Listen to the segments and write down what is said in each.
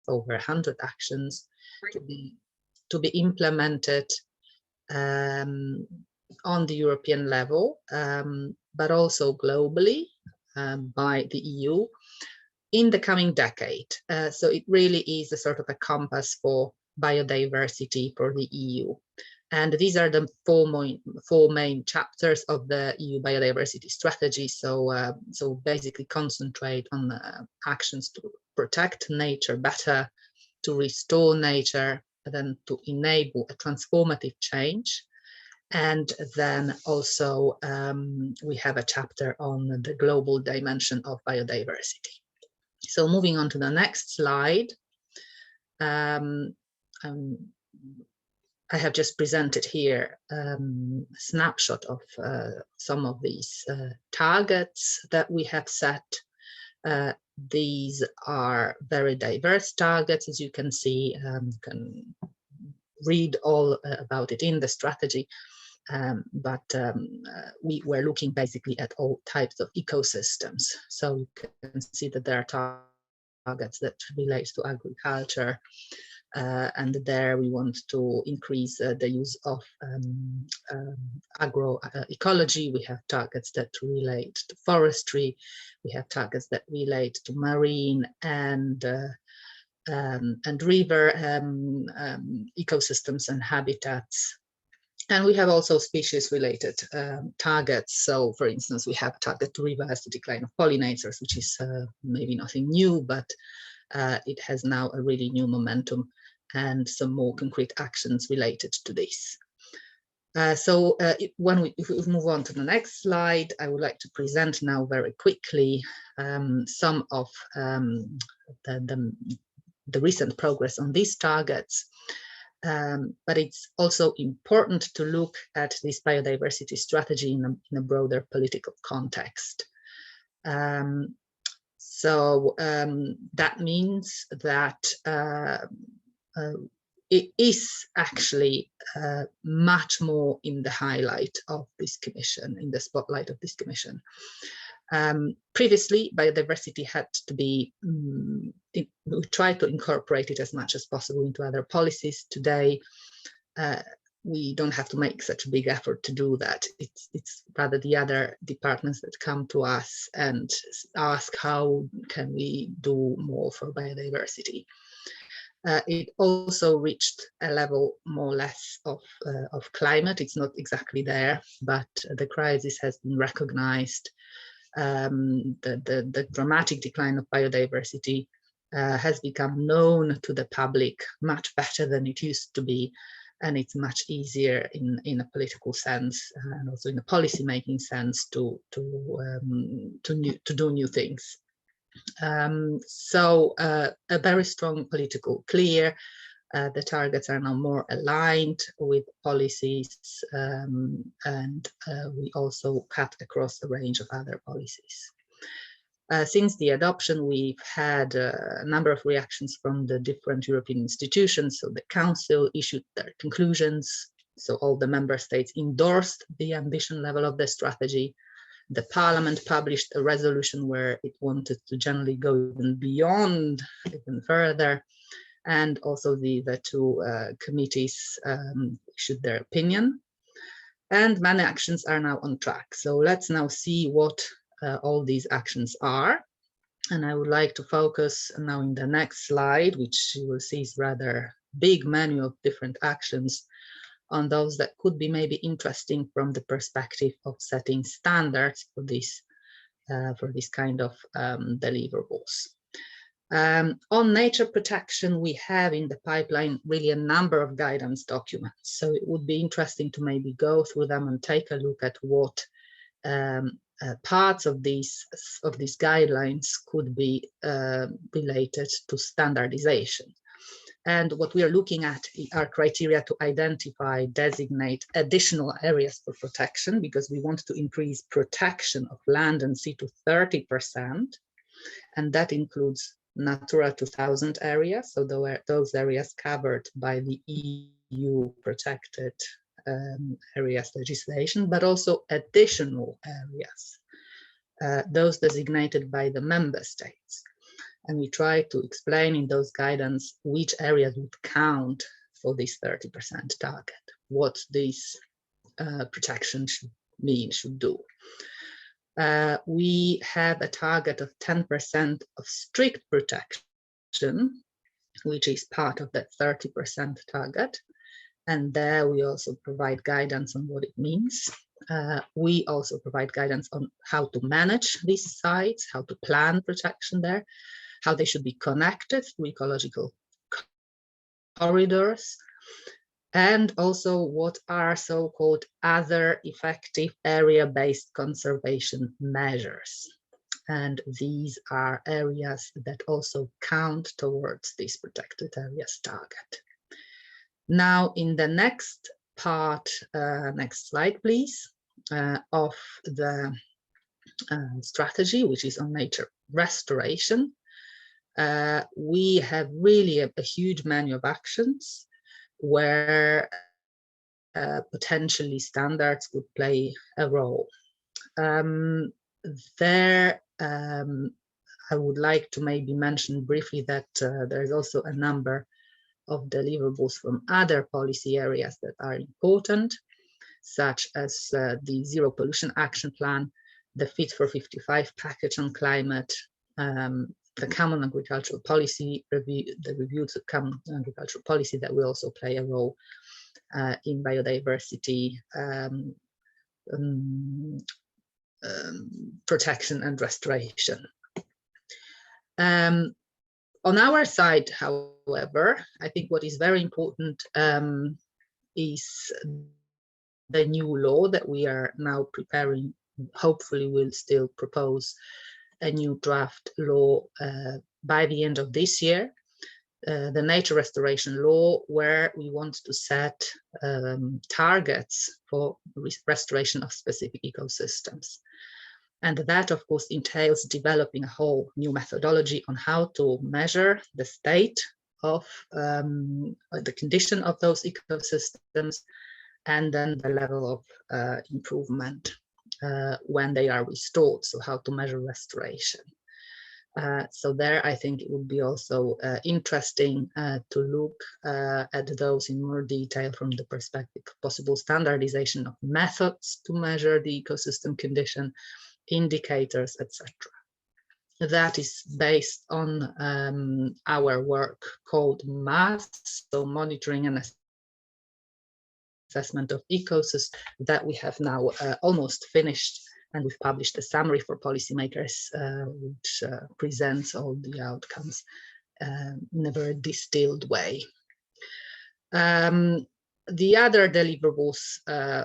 over 100 actions to be implemented on the European level, but also globally by the EU in the coming decade. So it really is a sort of a compass for biodiversity for the EU. And these are the four main chapters of the EU biodiversity strategy. So, so basically concentrate on actions to protect nature better, to restore nature, then to enable a transformative change. And then also we have a chapter on the global dimension of biodiversity. So moving on to the next slide. I have just presented here a snapshot of some of these targets that we have set. These are very diverse targets, as you can see. You can read all about it in the strategy, but we were looking basically at all types of ecosystems. So you can see that there are targets that relate to agriculture, and there we want to increase the use of agroecology. We have targets that relate to forestry. We have targets that relate to marine and river ecosystems and habitats. And we have also species-related targets. So, for instance, we have a target to reverse the decline of pollinators, which is maybe nothing new, but it has now a really new momentum and some more concrete actions related to this. If we move on to the next slide, I would like to present now very quickly some of the recent progress on these targets. But it's also important to look at this biodiversity strategy in a broader political context. That means that it is actually much more in the highlight of this commission, in the spotlight of this commission. Previously, biodiversity had to be, we tried to incorporate it as much as possible into other policies. Today, we don't have to make such a big effort to do that. It's rather the other departments that come to us and ask how can we do more for biodiversity. It also reached a level more or less of climate. It's not exactly there, but the crisis has been recognized. The dramatic decline of biodiversity has become known to the public much better than it used to be, and it's much easier in a political sense and also in a policy-making sense to do new things. A very strong political clear. The targets are now more aligned with policies, and we also cut across a range of other policies. Since the adoption, we've had a number of reactions from the different European institutions. So the Council issued their conclusions. So all the member states endorsed the ambition level of the strategy. The Parliament published a resolution where it wanted to generally go even beyond, even further. And also the two committees issued their opinion. And many actions are now on track. So let's now see what all these actions are. And I would like to focus now in the next slide, which you will see is rather big menu of different actions, on those that could be maybe interesting from the perspective of setting standards for this kind of deliverables. On nature protection, we have in the pipeline really a number of guidance documents. So it would be interesting to maybe go through them and take a look at what parts of these guidelines could be related to standardization. And what we are looking at are criteria to identify, designate additional areas for protection, because we want to increase protection of land and sea to 30%. And that includes Natura 2000 areas, so those areas covered by the EU protected areas legislation, but also additional areas, those designated by the member states. And we try to explain in those guidance which areas would count for this 30% target, what this protection should do. We have a target of 10% of strict protection, which is part of that 30% target. And there we also provide guidance on what it means. We also provide guidance on how to manage these sites, how to plan protection there, how they should be connected through ecological corridors, and also what are so-called other effective area-based conservation measures. And these are areas that also count towards this protected areas target. Now, in the next part, next slide, please, of the strategy, which is on nature restoration, we have really a huge menu of actions where potentially standards would play a role. I would like to maybe mention briefly that there is also a number of deliverables from other policy areas that are important, such as the Zero Pollution Action Plan, the Fit for 55 package on climate, the Common Agricultural Policy review, the reviews of Common Agricultural Policy that will also play a role in biodiversity protection and restoration. On our side, however, I think what is very important is the new law that we are now preparing. Hopefully we'll still propose a new draft law by the end of this year, the nature restoration law, where we want to set targets for restoration of specific ecosystems. And that, of course, entails developing a whole new methodology on how to measure the state of the condition of those ecosystems, and then the level of improvement when they are restored, so how to measure restoration. So there, I think it would be also interesting to look at those in more detail from the perspective of possible standardization of methods to measure the ecosystem condition, indicators, etc. That is based on our work called MAS, so monitoring and assessment of ecosystems, that we have now almost finished, and we've published a summary for policymakers, which presents all the outcomes in a very distilled way. The other deliverables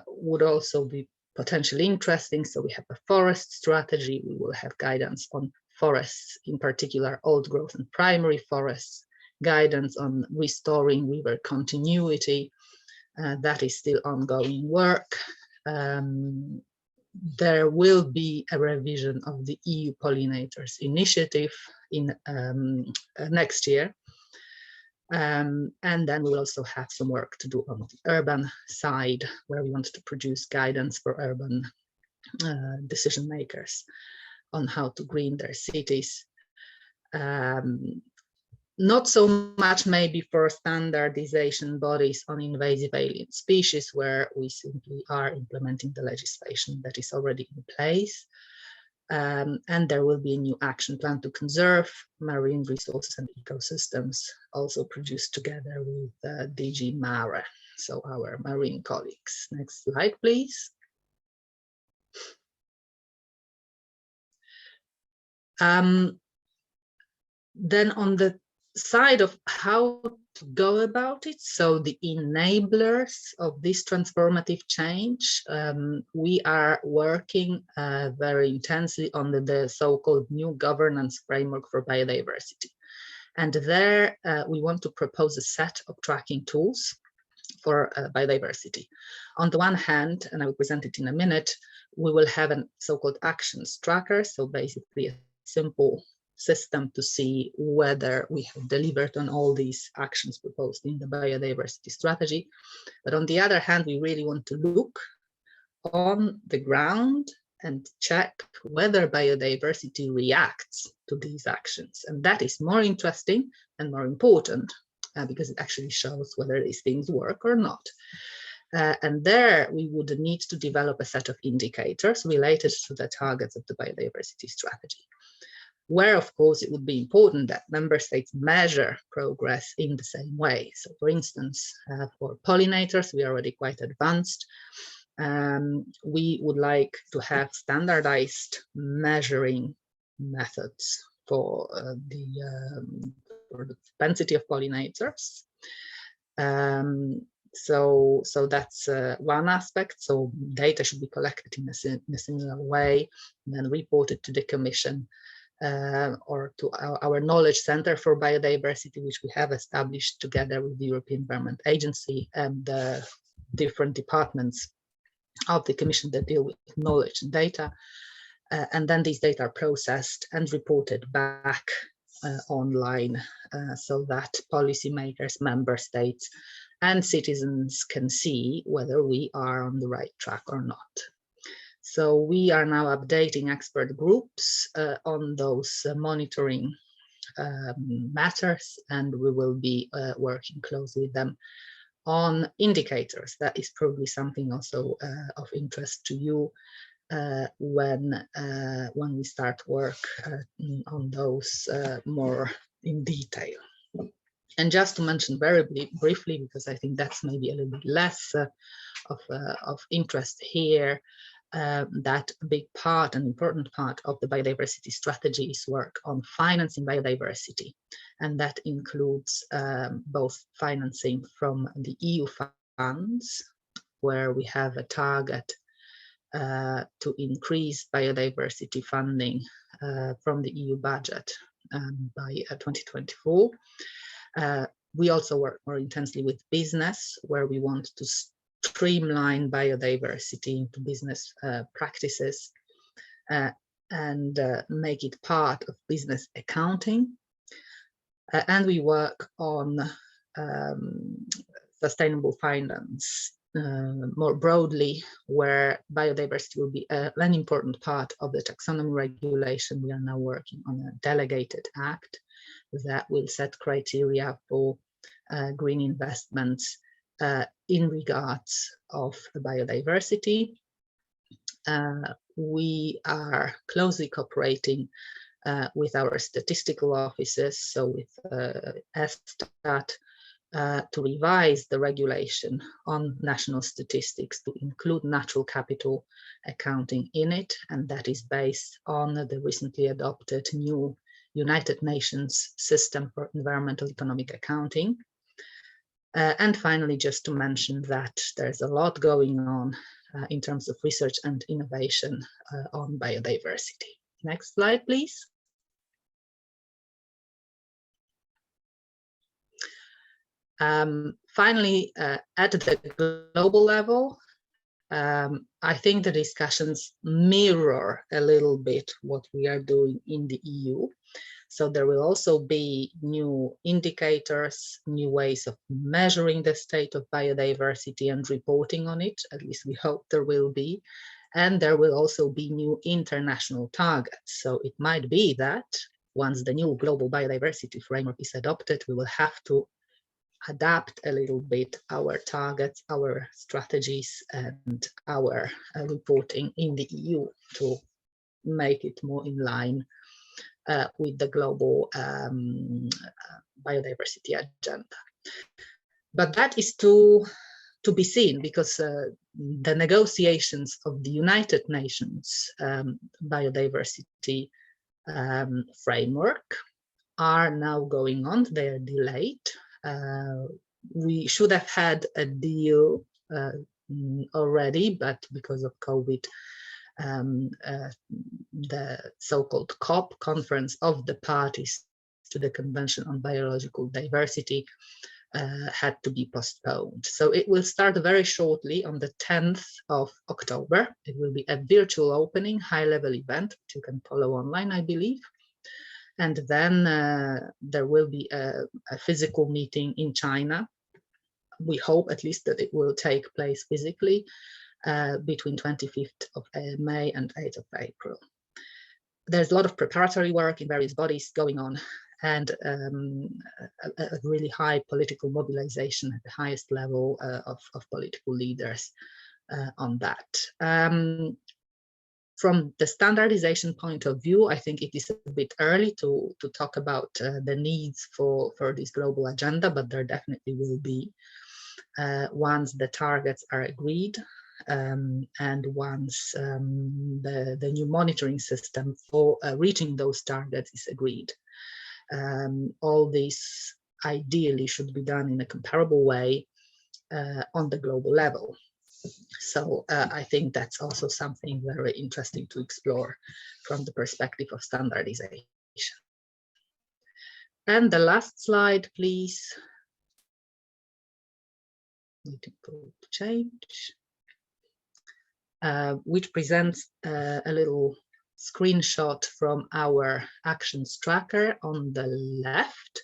would also be potentially interesting. So we have a forest strategy. We will have guidance on forests, in particular old growth and primary forests, guidance on restoring river continuity. That is still ongoing work. There will be a revision of the EU Pollinators Initiative in next year. And then we'll also have some work to do on the urban side, where we want to produce guidance for urban decision makers on how to green their cities. Not so much maybe for standardization bodies on invasive alien species, where we simply are implementing the legislation that is already in place. And there will be a new action plan to conserve marine resources and ecosystems, also produced together with DG Mare, so our marine colleagues. Next slide, please. Then on the side of how to go about it, so the enablers of this transformative change, we are working very intensely on the so-called new governance framework for biodiversity. And there we want to propose a set of tracking tools for biodiversity. On the one hand, and I will present it in a minute, we will have a so-called actions tracker, so basically a simple system to see whether we have delivered on all these actions proposed in the biodiversity strategy. But on the other hand, we really want to look on the ground and check whether biodiversity reacts to these actions. And that is more interesting and more important because it actually shows whether these things work or not. And there we would need to develop a set of indicators related to the targets of the biodiversity strategy, where, of course, it would be important that member states measure progress in the same way. So, for instance, for pollinators, we are already quite advanced. We would like to have standardized measuring methods for the propensity of pollinators. So that's one aspect. So data should be collected in a similar way and then reported to the Commission or to our Knowledge Center for Biodiversity, which we have established together with the European Environment Agency and different departments of the Commission that deal with knowledge and data. And then these data are processed and reported back online so that policymakers, member states, and citizens can see whether we are on the right track or not. So we are now updating expert groups on those monitoring matters, and we will be working closely with them on indicators. That is probably something also of interest to you when we start work on those more in detail. And just to mention very briefly, because I think that's maybe a little bit less of interest here, that a big part, an important part of the biodiversity strategy is work on financing biodiversity. And that includes both financing from the EU funds, where we have a target to increase biodiversity funding from the EU budget by 2024. We also work more intensely with business, where we want to streamline biodiversity into business practices and make it part of business accounting. And we work on sustainable finance more broadly, where biodiversity will be an important part of the taxonomy regulation. We are now working on a delegated act that will set criteria for green investments in regards of biodiversity. We are closely cooperating with our statistical offices, so with ESTAT, to revise the regulation on national statistics to include natural capital accounting in it, and that is based on the recently adopted new United Nations system for environmental economic accounting. And finally, just to mention that there's a lot going on in terms of research and innovation on biodiversity. Next slide, please. Finally, at the global level, I think the discussions mirror a little bit what we are doing in the EU. So there will also be new indicators, new ways of measuring the state of biodiversity and reporting on it, at least we hope there will be. And there will also be new international targets. So it might be that once the new global biodiversity framework is adopted, we will have to adapt a little bit our targets, our strategies, and our reporting in the EU to make it more in line with the global biodiversity agenda. But that is to be seen, because the negotiations of the United Nations biodiversity framework are now going on. They are delayed. We should have had a deal already, but because of COVID, the so-called COP, Conference of the Parties to the Convention on Biological Diversity, had to be postponed. So it will start very shortly on the 10th of October. It will be a virtual opening, high-level event, which you can follow online, I believe. And then there will be a physical meeting in China. We hope at least that it will take place physically. between 25th of May and 8th of April. There's a lot of preparatory work in various bodies going on, and a really high political mobilization at the highest level of political leaders on that. From the standardization point of view, I think it is a bit early to talk about the needs for this global agenda, but there definitely will be once the targets are agreed, and once the new monitoring system for reaching those targets is agreed. All this ideally should be done in a comparable way on the global level. So I think that's also something very interesting to explore from the perspective of standardization. And the last slide, please. Need to go to change. Which presents a little screenshot from our actions tracker on the left,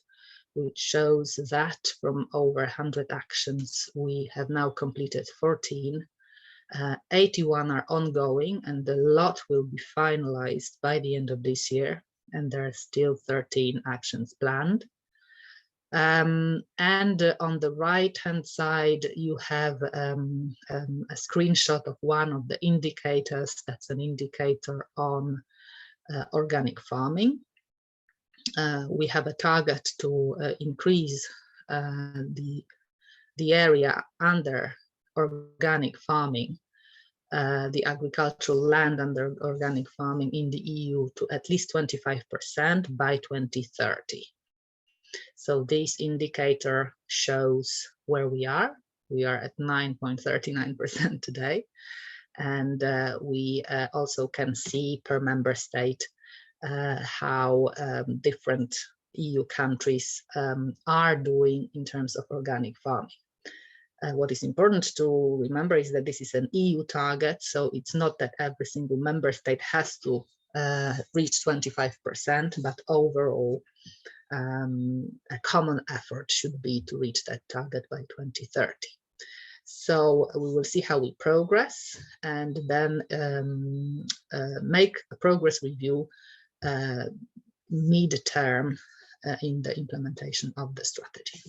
which shows that from over 100 actions, we have now completed 14. 81 are ongoing, and a lot will be finalized by the end of this year, and there are still 13 actions planned. And on the right-hand side, you have a screenshot of one of the indicators. That's an indicator on organic farming. We have a target to increase the area under organic farming, the agricultural land under organic farming in the EU to at least 25% by 2030. So this indicator shows where we are. We are at 9.39% today. And we also can see per member state how different EU countries are doing in terms of organic farming. What is important to remember is that this is an EU target, so it's not that every single member state has to reach 25%, but overall a common effort should be to reach that target by 2030. So we will see how we progress, and then make a progress review mid-term in the implementation of the strategy.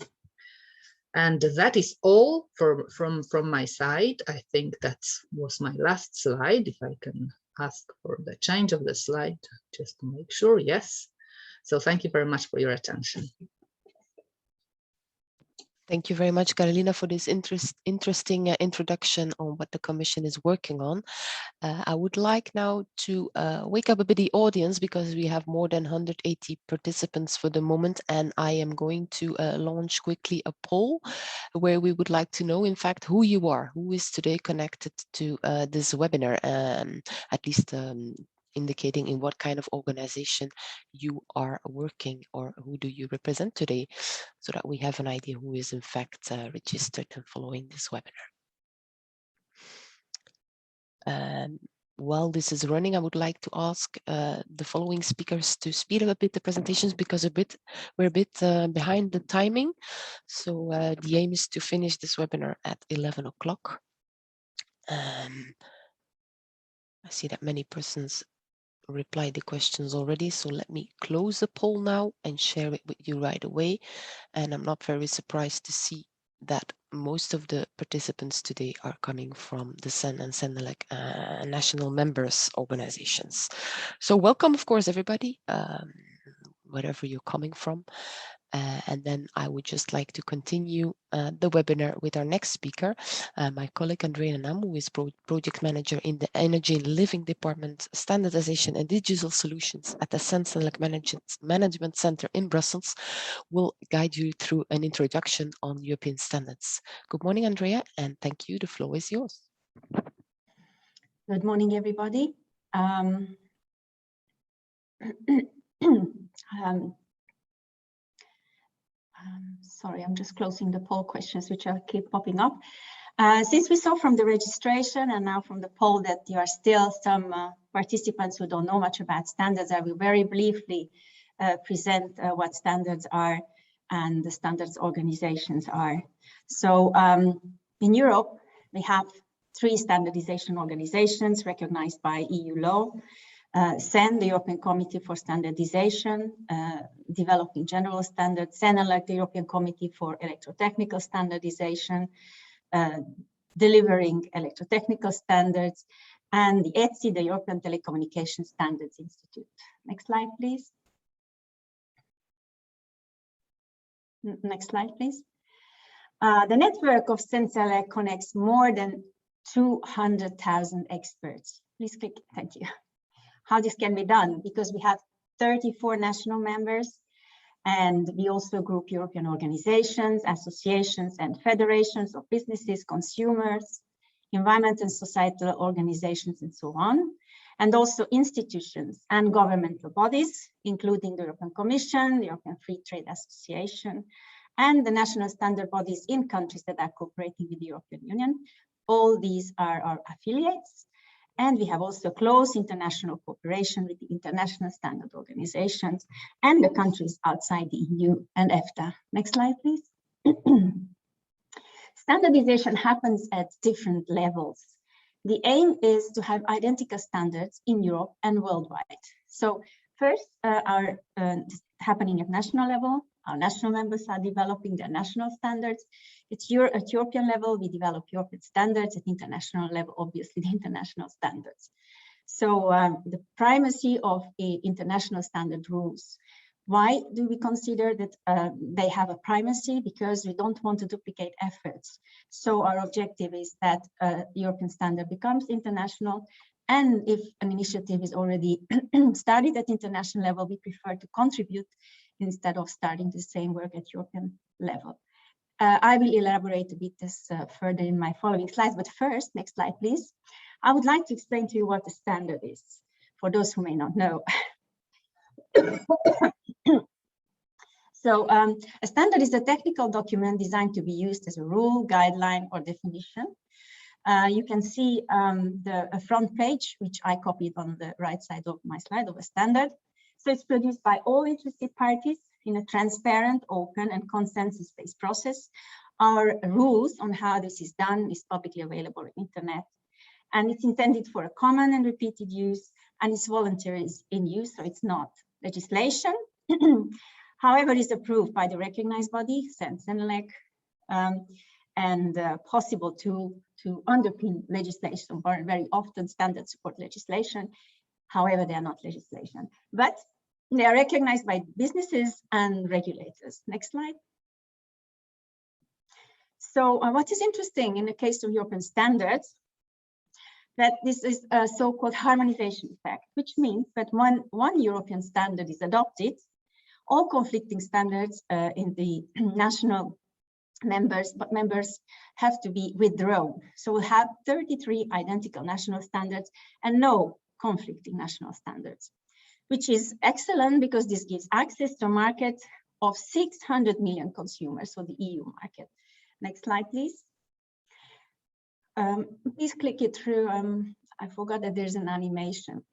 And that is all from my side. I think that was my last slide. If I can ask for the change of the slide, just to make sure, yes. So thank you very much for your attention. Thank you very much, Carolina, for this interesting introduction on what the Commission is working on. I would like now to wake up a bit the audience, because we have more than 180 participants for the moment, and I am going to launch quickly a poll where we would like to know, in fact, who you are, who is today connected to this webinar, at least indicating in what kind of organization you are working, or who do you represent today, so that we have an idea who is in fact registered and following this webinar. While this is running, I would like to ask the following speakers to speed up a bit the presentations, because we're a bit behind the timing. So the aim is to finish this webinar at 11 o'clock. I see that many persons replied the questions already, so let me close the poll now and share it with you right away. And I'm not very surprised to see that most of the participants today are coming from the SEN and SENELEC national members organizations. So welcome, of course, everybody, wherever you're coming from. And then I would just like to continue the webinar with our next speaker, my colleague Andrea Nam, who is project manager in the Energy and Living Department, Standardization and Digital Solutions at the SENELEC Management Center in Brussels, will guide you through an introduction on European standards. Good morning, Andrea, and thank you. The floor is yours. Good morning, everybody. Sorry, I'm just closing the poll questions, which are keep popping up. Since we saw from the registration and now from the poll that there are still some participants who don't know much about standards, I will very briefly present what standards are and the standards organizations are. So in Europe, we have 3 standardization organizations recognized by EU law. SEN, the European Committee for Standardization, developing general standards, SENELEC, the European Committee for Electrotechnical Standardization, delivering electrotechnical standards, and the ETSI, the European Telecommunication Standards Institute. Next slide, please. Next slide, please. The network of SEN-SENELEC connects more than 200,000 experts. Please click, thank you. How this can be done? Because we have 34 national members, and we also group European organizations, associations, and federations of businesses, consumers, environment and societal organizations, and so on. And also institutions and governmental bodies, including the European Commission, the European Free Trade Association, and the national standard bodies in countries that are cooperating with the European Union. All these are our affiliates. And we have also close international cooperation with the international standard organizations and the countries outside the EU and EFTA. Next slide, please. Standardization happens at different levels. The aim is to have identical standards in Europe and worldwide. So first are happening at national level. Our national members are developing their national standards. At European level, we develop European standards. At international level, obviously, the international standards. So the primacy of international standard rules. Why do we consider that they have a primacy? Because we don't want to duplicate efforts. So our objective is that European standard becomes international. And if an initiative is already started at international level, we prefer to contribute instead of starting the same work at European level. I will elaborate a bit this further in my following slides, but first, next slide, please. I would like to explain to you what a standard is, for those who may not know. So a standard is a technical document designed to be used as a rule, guideline, or definition. You can see the front page, which I copied on the right side of my slide of a standard. So it's produced by all interested parties in a transparent, open, and consensus-based process. Our rules on how this is done is publicly available on the internet. And it's intended for a common and repeated use, and it's voluntary in use, so it's not legislation. However, it's approved by the recognized body, SEN-SENELEC, and possible to underpin legislation, or very often standards support legislation. However, they are not legislation, but they are recognized by businesses and regulators. Next slide. So what is interesting in the case of European standards, that this is a so-called harmonization effect, which means that when one European standard is adopted, all conflicting standards in the national members have to be withdrawn. So we'll have 33 identical national standards and no conflicting national standards, which is excellent because this gives access to a market of 600 million consumers, so the EU market. Next slide, please. Please click it through. I forgot that there's an animation.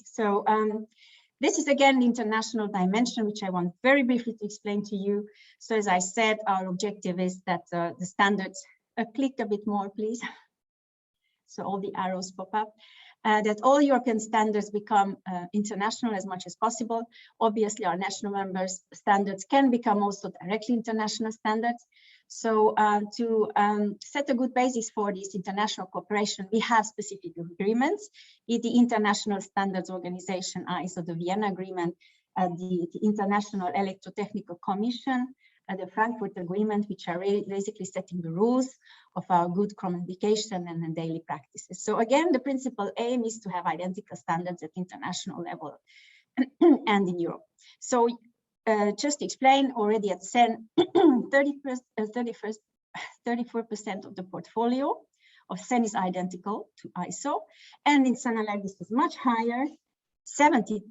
So this is again the international dimension, which I want very briefly to explain to you. So as I said, our objective is that the standards, click a bit more, please. So all the arrows pop up. That all European standards become international as much as possible. Obviously, our national members' standards can become also directly international standards. So to set a good basis for this international cooperation, we have specific agreements. The International Standards Organization, ISO, the Vienna Agreement, the International Electrotechnical Commission, the Frankfurt Agreement, which are really basically setting the rules of our good communication and daily practices. So again, the principal aim is to have identical standards at international level and in Europe. So just to explain, already at SEN, 34% of the portfolio of SEN is identical to ISO, and in SENELEC this is much higher. 73%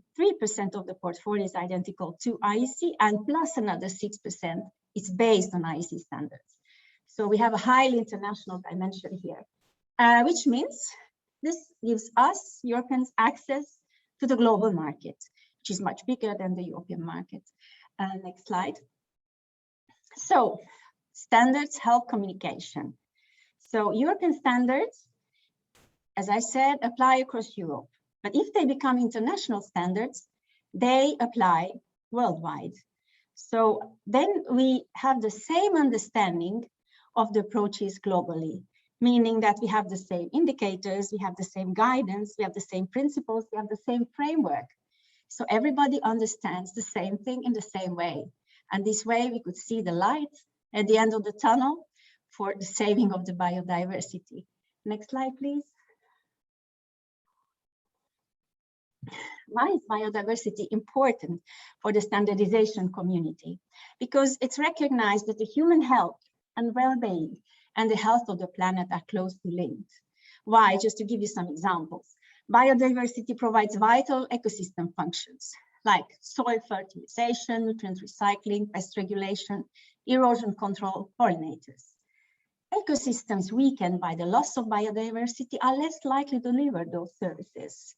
of the portfolio is identical to IEC, and plus another 6% is based on IEC standards. So we have a highly international dimension here, which means this gives us Europeans access to the global market, which is much bigger than the European market. Next slide. So standards help communication. So European standards as I said, apply across Europe. But if they become international standards, they apply worldwide. So then we have the same understanding of the approaches globally, meaning that we have the same indicators, we have the same guidance, we have the same principles, we have the same framework. So everybody understands the same thing in the same way. And this way we could see the light at the end of the tunnel for the saving of the biodiversity. Next slide, please. Why is biodiversity important for the standardization community? Because it's recognized that the human health and well-being and the health of the planet are closely linked. Why? Just to give you some examples. Biodiversity provides vital ecosystem functions like soil fertilization, nutrient recycling, pest regulation, erosion control, pollinators. Ecosystems weakened by the loss of biodiversity are less likely to deliver those services.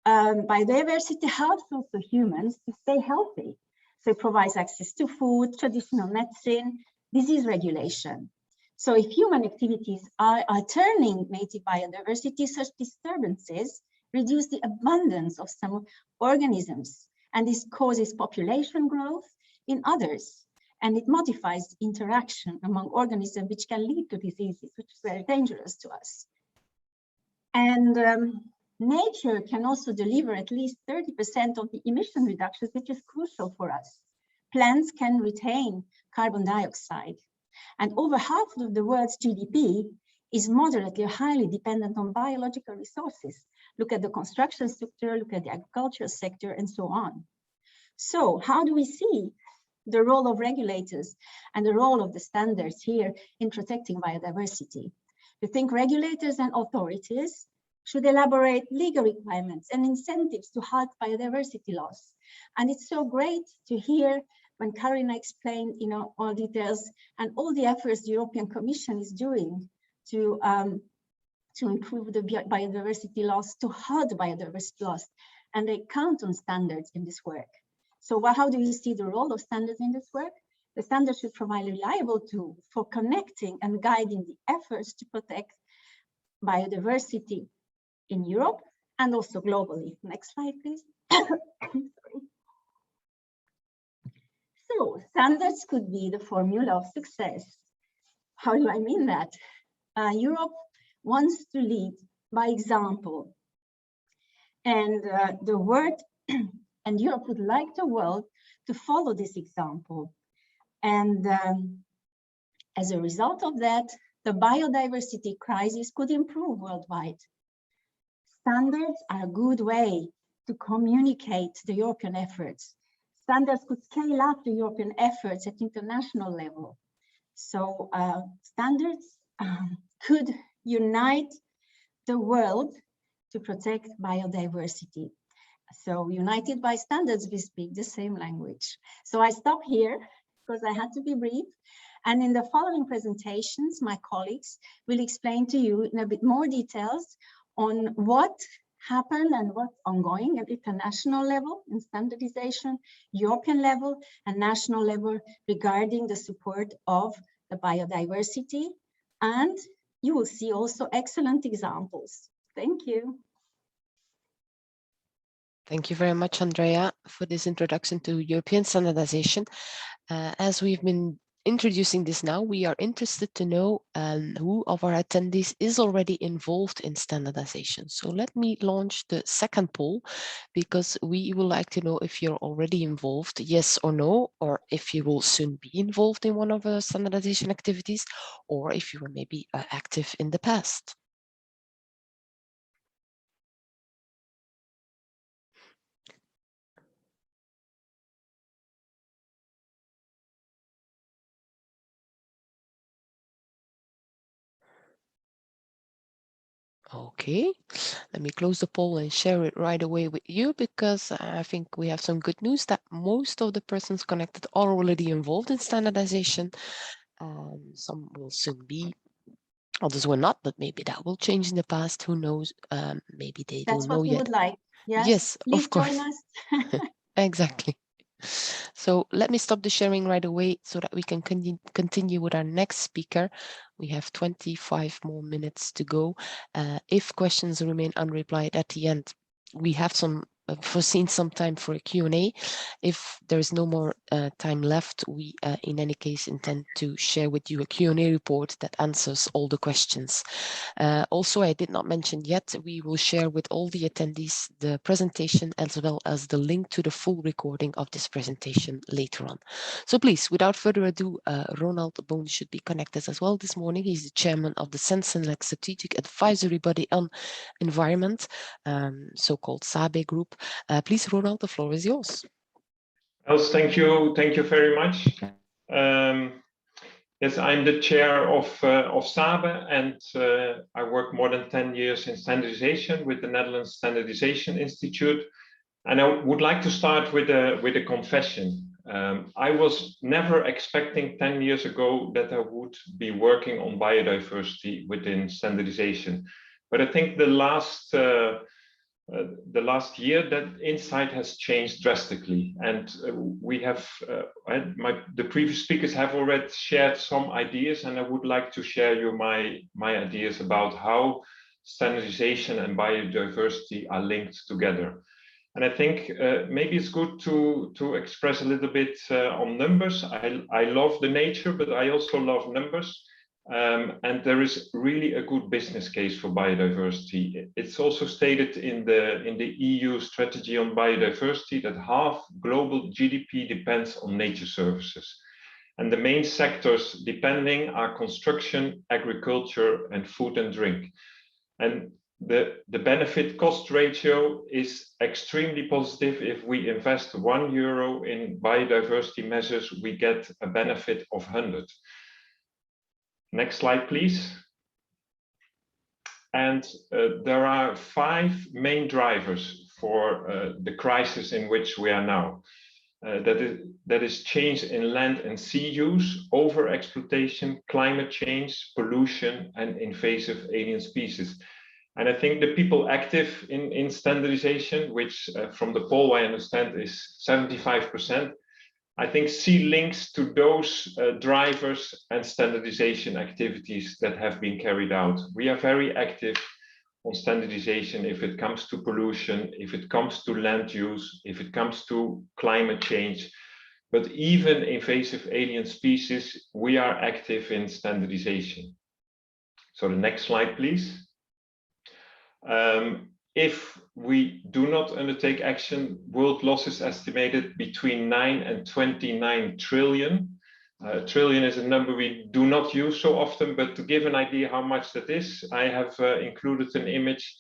Biodiversity helps also humans to stay healthy. So it provides access to food, traditional medicine, disease regulation. So if human activities are turning native biodiversity, such disturbances reduce the abundance of some organisms, and this causes population growth in others, and it modifies interaction among organisms, which can lead to diseases, which is very dangerous to us. And nature can also deliver at least 30% of the emission reductions, which is crucial for us. Plants can retain carbon dioxide, and over half of the world's GDP is moderately or highly dependent on biological resources. Look at the construction sector, look at the agricultural sector, and so on. So how do we see the role of regulators and the role of the standards here in protecting biodiversity? We think regulators and authorities should elaborate legal requirements and incentives to halt biodiversity loss. And it's so great to hear when Karina explained, all details and all the efforts the European Commission is doing to improve the biodiversity loss, to halt biodiversity loss, and they count on standards in this work. So how do we see the role of standards in this work? The standards should provide a reliable tool for connecting and guiding the efforts to protect biodiversity in Europe and also globally. Next slide, please. Sorry. So standards could be the formula of success. How do I mean that? Europe wants to lead by example, and the world and Europe would like the world to follow this example. And as a result of that, the biodiversity crisis could improve worldwide. Standards are a good way to communicate the European efforts. Standards could scale up the European efforts at international level. So standards could unite the world to protect biodiversity. So united by standards, we speak the same language. So I stop here because I had to be brief. And in the following presentations, my colleagues will explain to you in a bit more details on what happened and what's ongoing at international level in standardization, European level, and national level regarding the support of the biodiversity. And you will see also excellent examples. Thank you. Thank you very much, Andrea, for this introduction to European standardization. As we've been introducing this now, we are interested to know who of our attendees is already involved in standardization. So let me launch the second poll, because we would like to know if you're already involved, yes or no, or if you will soon be involved in one of the standardization activities, or if you were maybe active in the past. Okay, let me close the poll and share it right away with you, because I think we have some good news that most of the persons connected are already involved in standardization. Some will soon be, others will not, but maybe that will change in the past. Who knows? Maybe they don't know yet. That's what we would like. Yes, Yes, please of course. join us. Exactly. So let me stop the sharing right away so that we can continue with our next speaker. We have 25 more minutes to go. If questions remain unreplied at the end, we have foreseen some time for a Q&A. If there is no more time left, we in any case intend to share with you a Q&A report that answers all the questions. Also, I did not mention yet, we will share with all the attendees the presentation as well as the link to the full recording of this presentation later on. So please, without further ado, Ronald Boon should be connected as well this morning. He's the chairman of the Sensenlec Strategic Advisory Body on Environment, so-called SABE Group. Please, Ronald, the floor is yours. Els, thank you very much. Yes, I'm the chair of SABE, and I work more than 10 years in standardization with the Netherlands Standardization Institute. And I would like to start with a confession. I was never expecting 10 years ago that I would be working on biodiversity within standardization. But I think the last year, that insight has changed drastically, and we have the previous speakers have already shared some ideas, and I would like to share you my ideas about how standardization and biodiversity are linked together. And I think maybe it's good to express a little bit on numbers. I love the nature, but I also love numbers. And there is really a good business case for biodiversity. It's also stated in the EU strategy on biodiversity that half global GDP depends on nature services. And the main sectors depending are construction, agriculture, and food and drink. And the benefit cost ratio is extremely positive. If we invest €1 in biodiversity measures, we get a benefit of 100. Next slide, please. And there are 5 main drivers for the crisis in which we are now. That is change in land and sea use, over-exploitation, climate change, pollution, and invasive alien species. And I think the people active in standardization, which from the poll I understand is 75%, I think see links to those drivers and standardization activities that have been carried out. We are very active on standardization if it comes to pollution, if it comes to land use, if it comes to climate change. But even invasive alien species, we are active in standardization. So the next slide, please. If we do not undertake action, world loss is estimated between 9 and 29 trillion. Trillion is a number we do not use so often, but to give an idea how much that is, I have included an image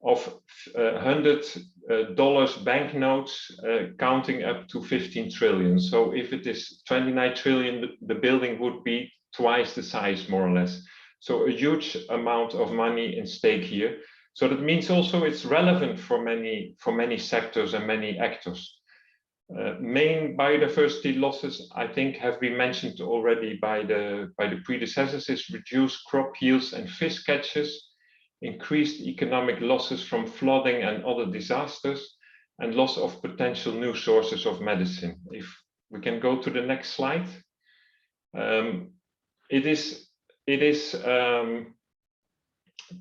of $100 banknotes counting up to 15 trillion. So if it is 29 trillion, the building would be twice the size, more or less. So a huge amount of money in stake here. So that means also it's relevant for many sectors and many actors. Main biodiversity losses, I think, have been mentioned already by the predecessors, is reduced crop yields and fish catches, increased economic losses from flooding and other disasters, and loss of potential new sources of medicine. If we can go to the next slide. It is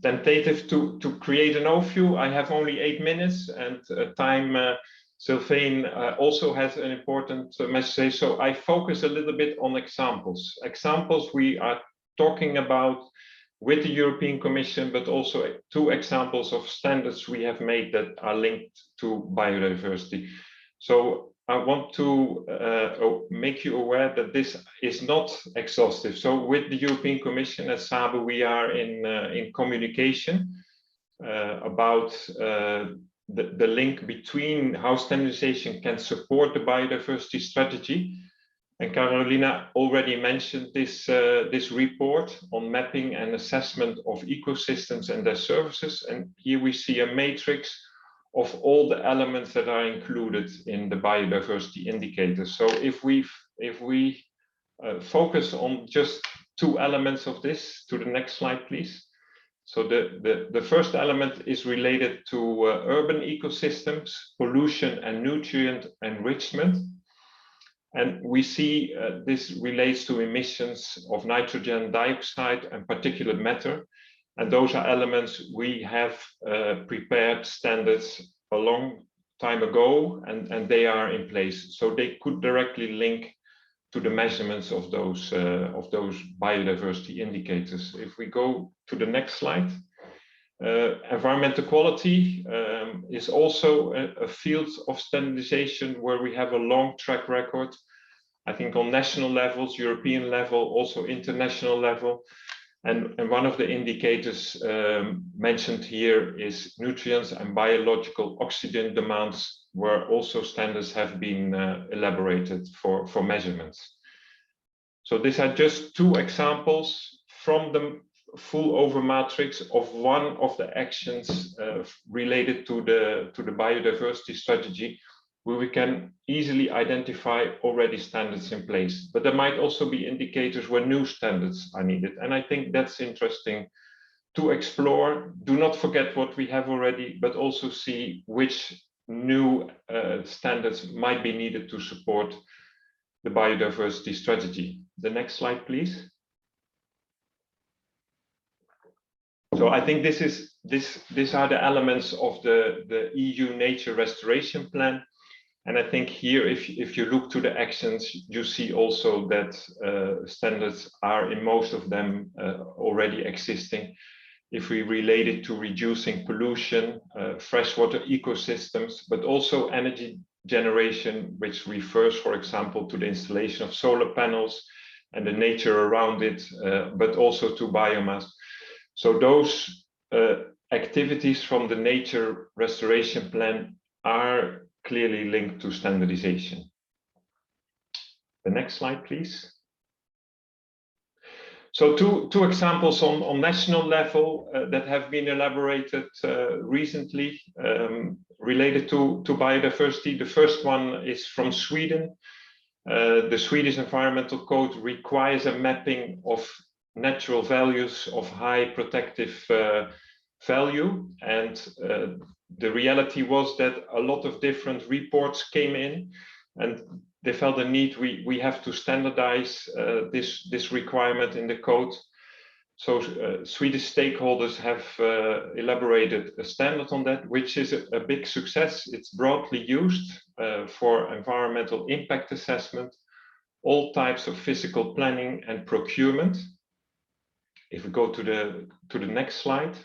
tentative to create an overview. I have only 8 minutes, and Sylvain also has an important message. So I focus a little bit on examples. Examples we are talking about with the European Commission, but also 2 examples of standards we have made that are linked to biodiversity. So I want to make you aware that this is not exhaustive. So with the European Commission at SABE, we are in communication about the link between how standardization can support the biodiversity strategy. And Carolina already mentioned this report on mapping and assessment of ecosystems and their services. And here we see a matrix of all the elements that are included in the biodiversity indicators. So if we focus on just 2 elements of this, to the next slide, please. So the first element is related to urban ecosystems, pollution and nutrient enrichment. And we see this relates to emissions of nitrogen dioxide and particulate matter. And those are elements we have prepared standards a long time ago, and they are in place. So they could directly link to the measurements of those biodiversity indicators. If we go to the next slide. Environmental quality is also a field of standardization where we have a long track record. I think on national levels, European level, also international level. And one of the indicators mentioned here is nutrients and biological oxygen demands, where also standards have been elaborated for measurements. So these are just two examples from the full over matrix of one of the actions related to the biodiversity strategy, where we can easily identify already standards in place. But there might also be indicators where new standards are needed. And I think that's interesting to explore. Do not forget what we have already, but also see which new standards might be needed to support the biodiversity strategy. The next slide, please. So I think these are the elements of the EU Nature Restoration Plan. And I think here, if you look to the actions, you see also that standards are in most of them already existing. If we relate it to reducing pollution, freshwater ecosystems, but also energy generation, which refers, for example, to the installation of solar panels and the nature around it, but also to biomass. So those activities from the Nature Restoration Plan are clearly linked to standardization. The next slide, please. So two examples on national level that have been elaborated recently related to biodiversity. The first one is from Sweden. The Swedish Environmental Code requires a mapping of natural values of high protective value, and the reality was that a lot of different reports came in, and they felt the need we have to standardize this requirement in the code. So Swedish stakeholders have elaborated a standard on that, which is a big success. It's broadly used for environmental impact assessment, all types of physical planning and procurement. If we go to the next slide.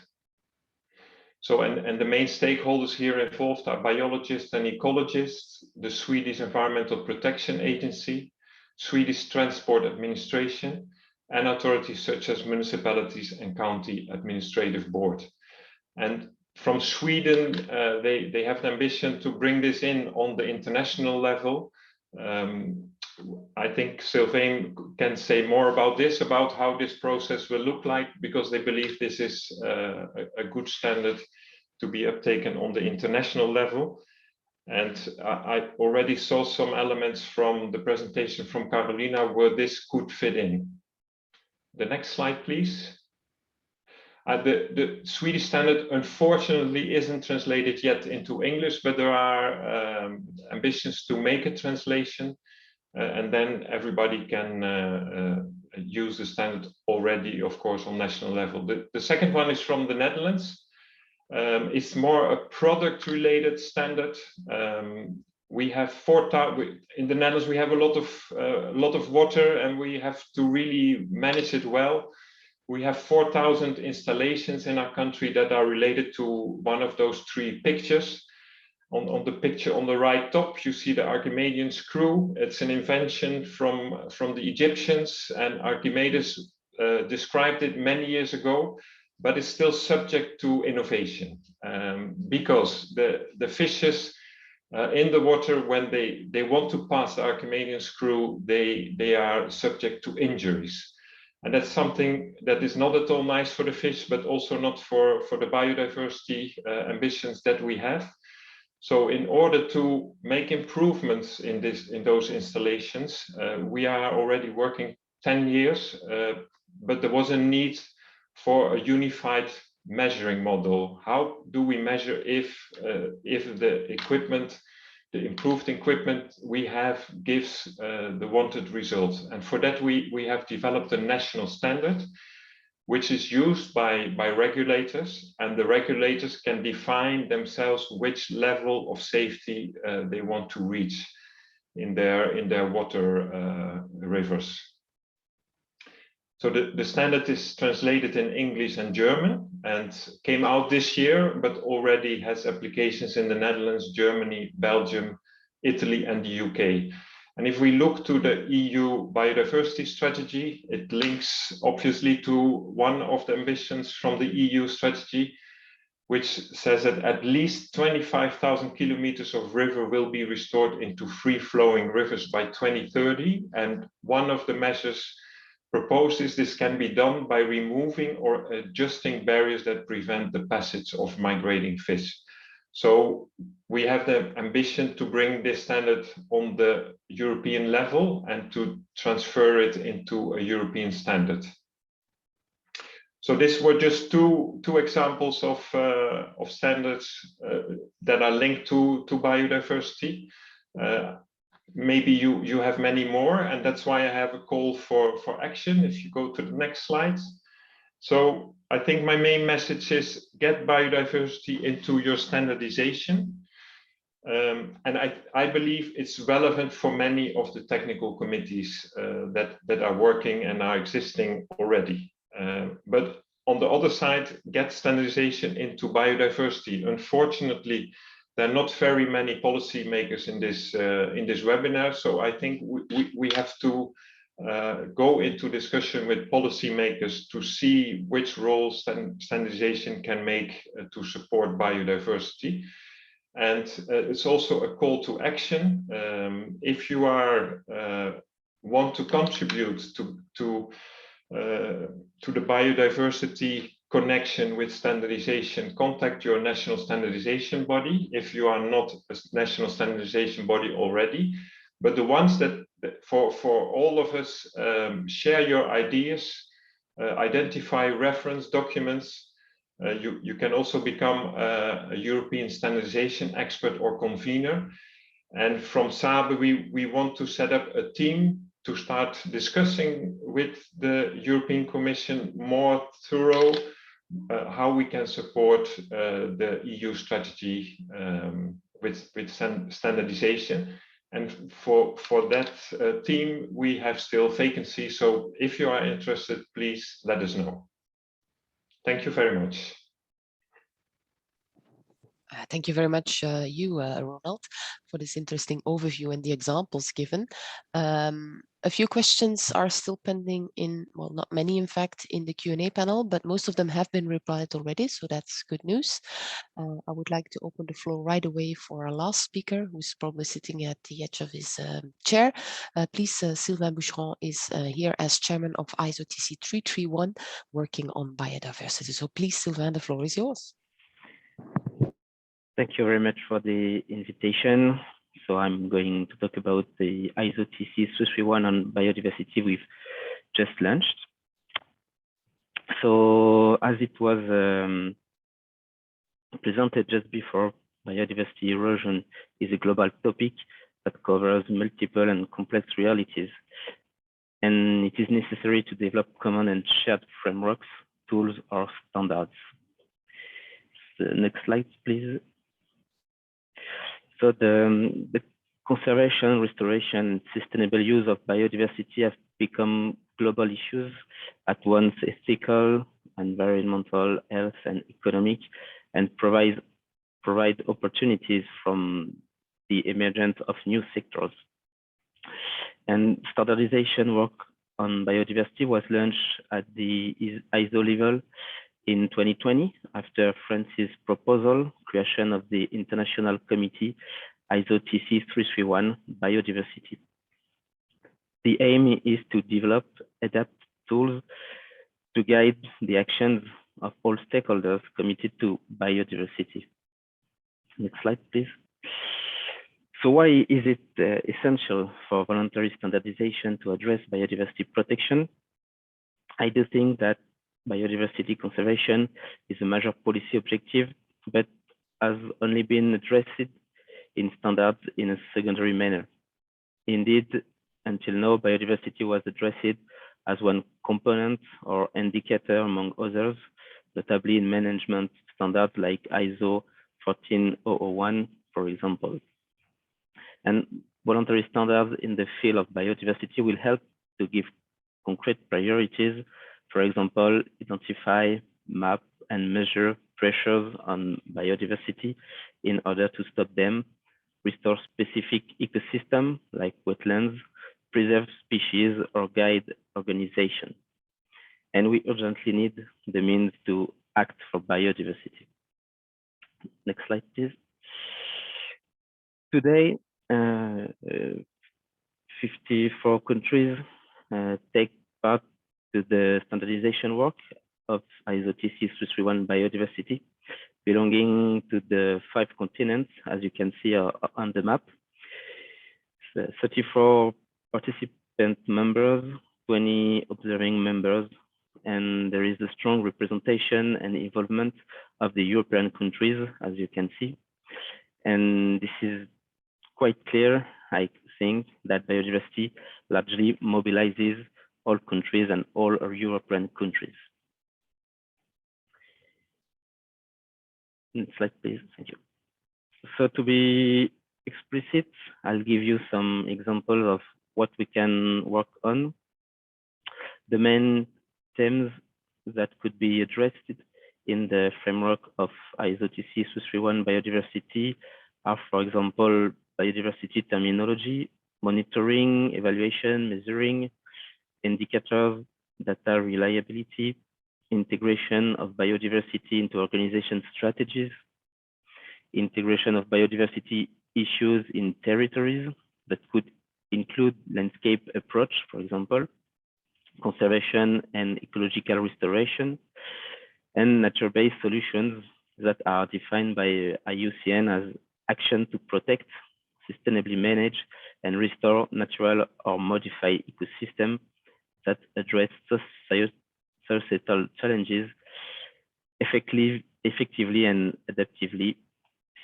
So, and the main stakeholders here involved are biologists and ecologists, the Swedish Environmental Protection Agency, Swedish Transport Administration, and authorities such as municipalities and county administrative board. And from Sweden, they have the ambition to bring this in on the international level. I think Sylvain can say more about this, about how this process will look like, because they believe this is a good standard to be uptaken on the international level. And I already saw some elements from the presentation from Carolina where this could fit in. The next slide, please. The Swedish standard, unfortunately, isn't translated yet into English, but there are ambitions to make a translation. And then everybody can use the standard already, of course, on national level. The second one is from the Netherlands. It's more a product-related standard. We have 4,000 in the Netherlands. We have a lot of water, and we have to really manage it well. We have 4,000 installations in our country that are related to one of those three pictures. On the picture on the right top, you see the Archimedean screw. It's an invention from the Egyptians, and Archimedes described it many years ago, but it's still subject to innovation because the fishes in the water, when they want to pass the Archimedean screw, they are subject to injuries. And that's something that is not at all nice for the fish, but also not for the biodiversity ambitions that we have. So in order to make improvements in those installations, we are already working 10 years, but there was a need for a unified measuring model. How do we measure if the equipment improved equipment we have gives the wanted results. And for that, we have developed a national standard, which is used by regulators, and the regulators can define themselves which level of safety they want to reach in their water rivers. So the standard is translated in English and German and came out this year, but already has applications in the Netherlands, Germany, Belgium, Italy, and the UK. And if we look to the EU biodiversity strategy, it links obviously to one of the ambitions from the EU strategy, which says that at least 25,000 kilometers of river will be restored into free-flowing rivers by 2030. And one of the measures proposed is this can be done by removing or adjusting barriers that prevent the passage of migrating fish. So we have the ambition to bring this standard on the European level and to transfer it into a European standard. So these were just two examples of standards that are linked to biodiversity. Maybe you have many more, and that's why I have a call for action. If you go to the next slide. So I think my main message is get biodiversity into your standardization. And I believe it's relevant for many of the technical committees that are working and are existing already. But on the other side, get standardization into biodiversity. Unfortunately, there are not very many policymakers in this webinar, so I think we have to go into discussion with policymakers to see which roles standardization can make to support biodiversity. And it's also a call to action. If you want to contribute to the biodiversity connection with standardization, contact your national standardization body if you are not a national standardization body already. But the ones that for all of us, share your ideas, identify reference documents. You can also become a European standardization expert or convener. And from SABE, we want to set up a team to start discussing with the European Commission more thorough how we can support the EU strategy with standardization. And for that team, we have still vacancies. So if you are interested, please let us know. Thank you very much. Thank you very much, Ronald, for this interesting overview and the examples given. A few questions are still pending in, well, not many, in fact, in the Q&A panel, but most of them have been replied already, so that's good news. I would like to open the floor right away for our last speaker, who's probably sitting at the edge of his chair. Please, Sylvain Boucheron is here as chairman of ISO TC 331, working on biodiversity. So please, Sylvain, the floor is yours. Thank you very much for the invitation. So I'm going to talk about the ISO TC 331 on biodiversity we've just launched. So as it was presented just before, biodiversity erosion is a global topic that covers multiple and complex realities. And it is necessary to develop common and shared frameworks, tools, or standards. So next slide, please. So the conservation, restoration, and sustainable use of biodiversity have become global issues at once ethical, environmental, health, and economic, and provide opportunities from the emergence of new sectors. And standardization work on biodiversity was launched at the ISO level in 2020, after France's proposal, creation of the International Committee ISO TC 331 Biodiversity. The aim is to develop, adapt tools to guide the actions of all stakeholders committed to biodiversity. Next slide, please. So why is it essential for voluntary standardization to address biodiversity protection? I do think that biodiversity conservation is a major policy objective, but has only been addressed in standards in a secondary manner. Indeed, until now, biodiversity was addressed as one component or indicator among others, notably in management standards like ISO 14001, for example. And voluntary standards in the field of biodiversity will help to give concrete priorities, for example, identify, map, and measure pressures on biodiversity in order to stop them, restore specific ecosystems like wetlands, preserve species, or guide organization. And we urgently need the means to act for biodiversity. Next slide, please. Today, 54 countries take part to the standardization work of ISO TC 331 biodiversity, belonging to the 5 continents, as you can see on the map. 34 participant members, 20 observing members, and there is a strong representation and involvement of the European countries, as you can see. And this is quite clear, I think, that biodiversity largely mobilizes all countries and all European countries. Next slide, please. Thank you. So to be explicit, I'll give you some examples of what we can work on. The main themes that could be addressed in the framework of ISO TC 331 biodiversity are, for example, biodiversity terminology, monitoring, evaluation, measuring, indicators, data reliability, integration of biodiversity into organization strategies, integration of biodiversity issues in territories that could include landscape approach, for example, conservation and ecological restoration, and nature-based solutions that are defined by IUCN as action to protect, sustainably manage, and restore natural or modified ecosystems that address societal challenges effectively and adaptively,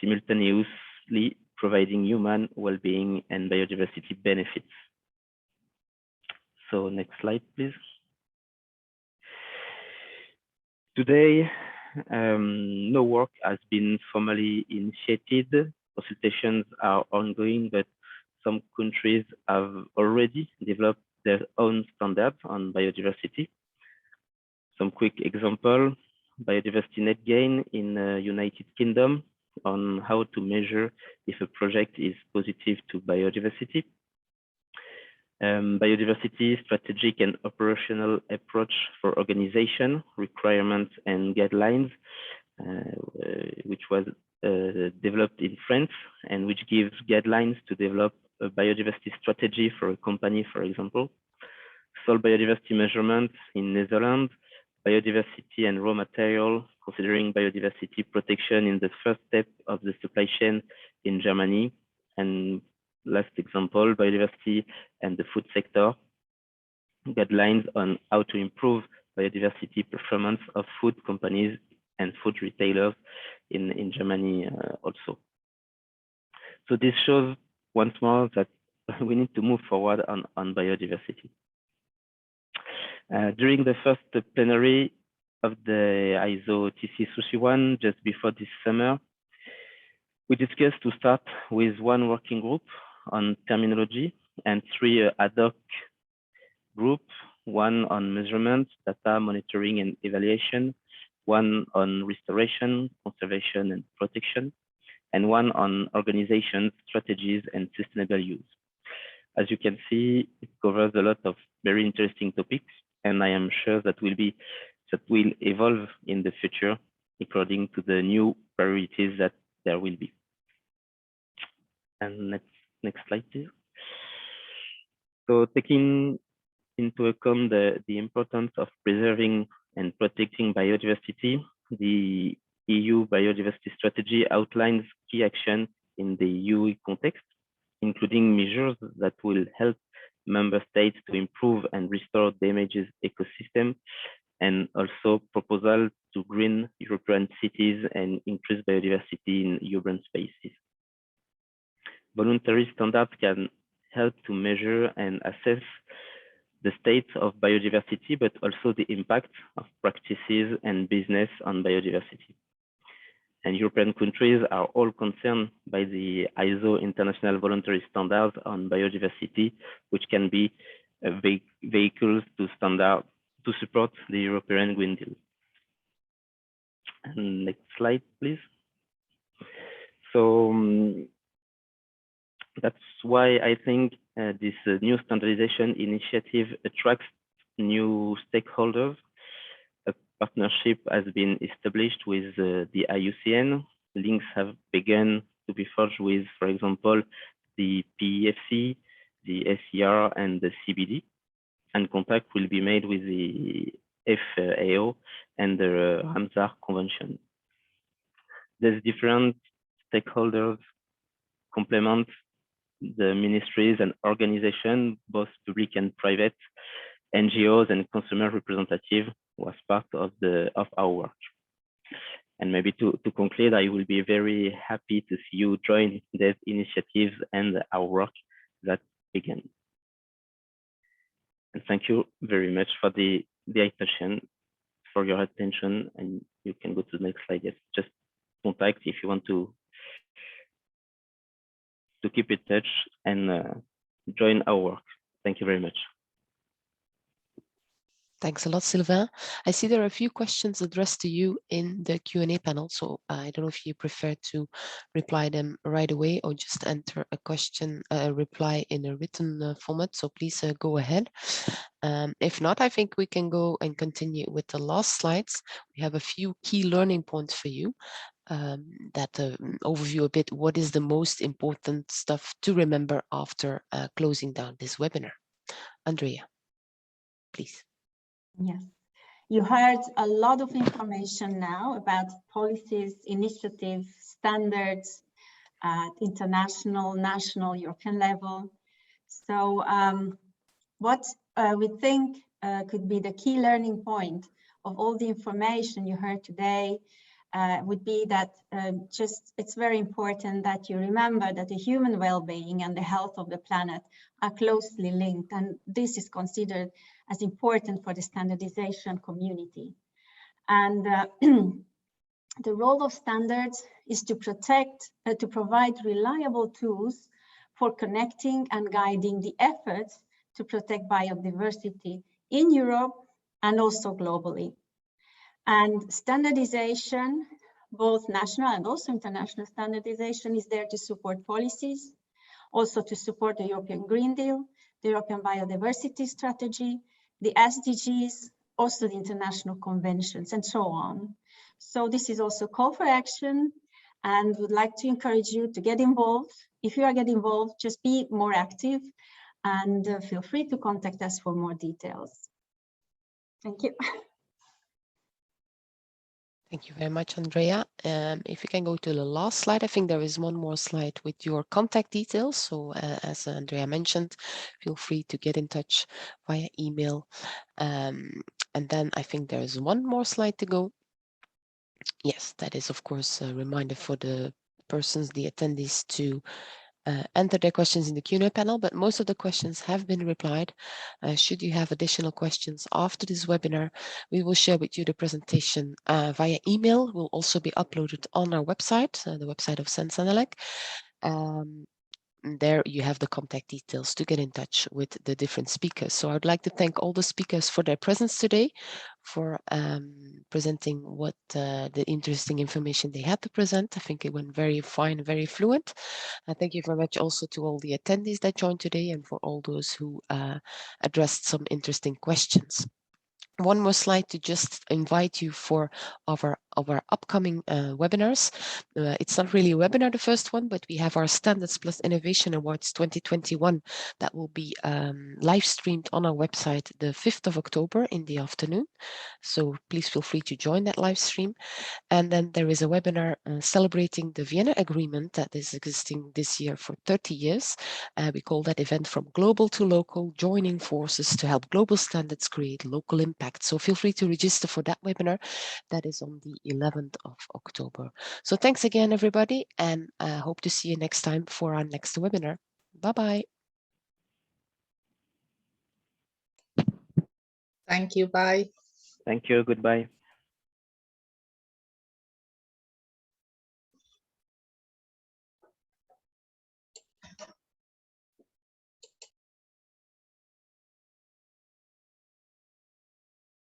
simultaneously providing human well-being and biodiversity benefits. So next slide, please. Today, no work has been formally initiated. Consultations are ongoing, but some countries have already developed their own standards on biodiversity. Some quick example, biodiversity net gain in United Kingdom on how to measure if a project is positive to biodiversity. Biodiversity strategic and operational approach for organization, requirements and guidelines, which was developed in France and which gives guidelines to develop a biodiversity strategy for a company, for example. Soil biodiversity measurement in Netherlands, biodiversity and raw material, considering biodiversity protection in the first step of the supply chain in Germany. And last example, biodiversity and the food sector, guidelines on how to improve biodiversity performance of food companies and food retailers in Germany also. So this shows once more that we need to move forward on biodiversity. During the first plenary of the ISO TC 331 just before this summer, we discussed to start with one working group on terminology and 3 ad hoc groups, one on measurement, data monitoring and evaluation, one on restoration, conservation and protection, and one on organization strategies and sustainable use. As you can see, it covers a lot of very interesting topics, and I am sure that will evolve in the future according to the new priorities that there will be. And next slide, please. So taking into account the importance of preserving and protecting biodiversity, the EU biodiversity strategy outlines key action in the EU context, including measures that will help member states to improve and restore damaged ecosystem, and also proposal to green European cities and increase biodiversity in urban spaces. Voluntary standards can help to measure and assess the state of biodiversity, but also the impact of practices and business on biodiversity. And European countries are all concerned by the ISO International Voluntary Standards on Biodiversity, which can be vehicles to support the European Green Deal. And next slide, please. So that's why I think this new standardization initiative attracts new stakeholders. A partnership has been established with the IUCN. Links have begun to be forged with, for example, the PEFC, the SER, and the CBD. And contact will be made with the FAO and the Ramsar Convention. There's different stakeholders complement the ministries and organizations, both public and private, NGOs and consumer representatives was part of our work. And maybe to conclude, I will be very happy to see you join these initiatives and our work that began. And thank you very much for the attention, for your attention, and you can go to the next slide. Yes, just contact if you want to keep in touch and join our work. Thank you very much. Thanks a lot, Sylvain. I see there are a few questions addressed to you in the Q&A panel, so I don't know if you prefer to reply them right away or just enter a question, reply in a written format, so please go ahead. If not, I think we can go and continue with the last slides. We have a few key learning points for you that overview a bit what is the most important stuff to remember after closing down this webinar. Andrea, please. Yes, you heard a lot of information now about policies, initiatives, standards at international, national, European level. So what we think could be the key learning point of all the information you heard today would be that it's very important that you remember that the human well-being and the health of the planet are closely linked, and this is considered as important for the standardization community. And the role of standards is to protect, to provide reliable tools for connecting and guiding the efforts to protect biodiversity in Europe and also globally. And standardization, both national and also international standardization, is there to support policies, also to support the European Green Deal, the European Biodiversity Strategy, the SDGs, also the international conventions, and so on. So this is also a call for action, and would like to encourage you to get involved. If you are getting involved, just be more active, and feel free to contact us for more details. Thank you. Thank you very much, Andrea. If you can go to the last slide, I think there is one more slide with your contact details. So as Andrea mentioned, feel free to get in touch via email. And then I think there is one more slide to go. Yes, that is, of course, a reminder for the persons, the attendees, to enter their questions in the Q&A panel, but most of the questions have been replied. Should you have additional questions after this webinar, we will share with you the presentation via email. It will also be uploaded on our website, the website of Sensenelec. There you have the contact details to get in touch with the different speakers. So I'd like to thank all the speakers for their presence today, for presenting what the interesting information they had to present. I think it went very fine, very fluent. Thank you very much also to all the attendees that joined today and for all those who addressed some interesting questions. One more slide to just invite you for our upcoming webinars. It's not really a webinar, the first one, but we have our Standards Plus Innovation Awards 2021 that will be live streamed on our website the 5th of October in the afternoon. So please feel free to join that live stream. And then there is a webinar celebrating the Vienna Agreement that is existing this year for 30 years. We call that event From Global to Local, Joining Forces to Help Global Standards Create Local Impact. So feel free to register for that webinar. That is on the 11th of October. So thanks again, everybody, and I hope to see you next time for our next webinar. Bye-bye. Thank you. Bye. Thank you. Goodbye.